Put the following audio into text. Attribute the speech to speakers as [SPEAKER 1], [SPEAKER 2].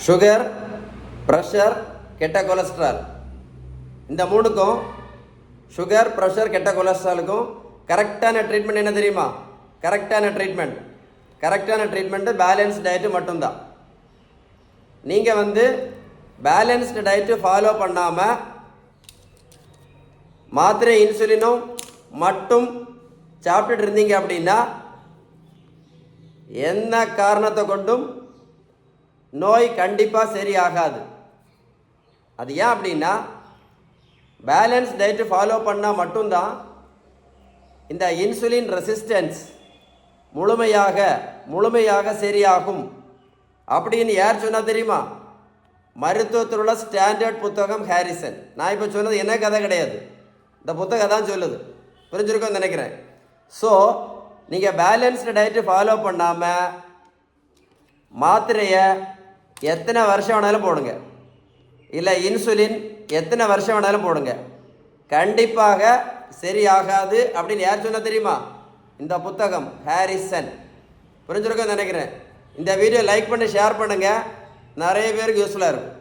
[SPEAKER 1] Sugar, pressure, கெட்ட cholesterol, இந்த மூணுக்கும் சுகர், ப்ரெஷர், கெட்ட கொலஸ்ட்ராலுக்கும் கரெக்டான ட்ரீட்மெண்ட் என்ன தெரியுமா? கரெக்டான ட்ரீட்மெண்ட்டு பேலன்ஸ் டயட்டு மட்டும்தான். நீங்கள் பேலன்ஸ்டு டயட்டு ஃபாலோ பண்ணாமல் மாத்திரை இன்சுலினும் மட்டும் சாப்பிட்டுட்டு இருந்தீங்க அப்படின்னா என்ன காரணத்தை கொண்டும் நோய் கண்டிப்பாக சரியாகாது. அது ஏன் அப்படின்னா பேலன்ஸ் டயட்டு ஃபாலோ பண்ணால் மட்டும்தான் இந்த இன்சுலின் ரெசிஸ்டன்ஸ் முழுமையாக சரியாகும் அப்படின்னு யார் சொன்னால் தெரியுமா? மருத்துவத்தில் உள்ள ஸ்டாண்டர்ட் புத்தகம் ஹாரிசன். நான் இப்போ சொன்னது என்ன கதை கிடையாது, இந்த புத்தகம் தான் சொல்லுது. புரிஞ்சிருக்கோன்னு நினைக்கிறேன். ஸோ நீங்கள் பேலன்ஸ்டு டயட்டு ஃபாலோ பண்ணாமல் மாத்திரையை எத்தனை வருஷம் வேணாலும் போடுங்க, இல்லை இன்சுலின் எத்தனை வருஷம் வேணாலும் போடுங்க, கண்டிப்பாக சரியாகாது அப்படின்னு யார் சொன்னால் தெரியுமா? இந்த புத்தகம் ஹாரிசன். புரிஞ்சிருக்கோன்னு நினைக்கிறேன். இந்த வீடியோ லைக் பண்ணி ஷேர் பண்ணுங்கள், நிறைய பேருக்கு யூஸ்ஃபுல்லாக இருக்கும்.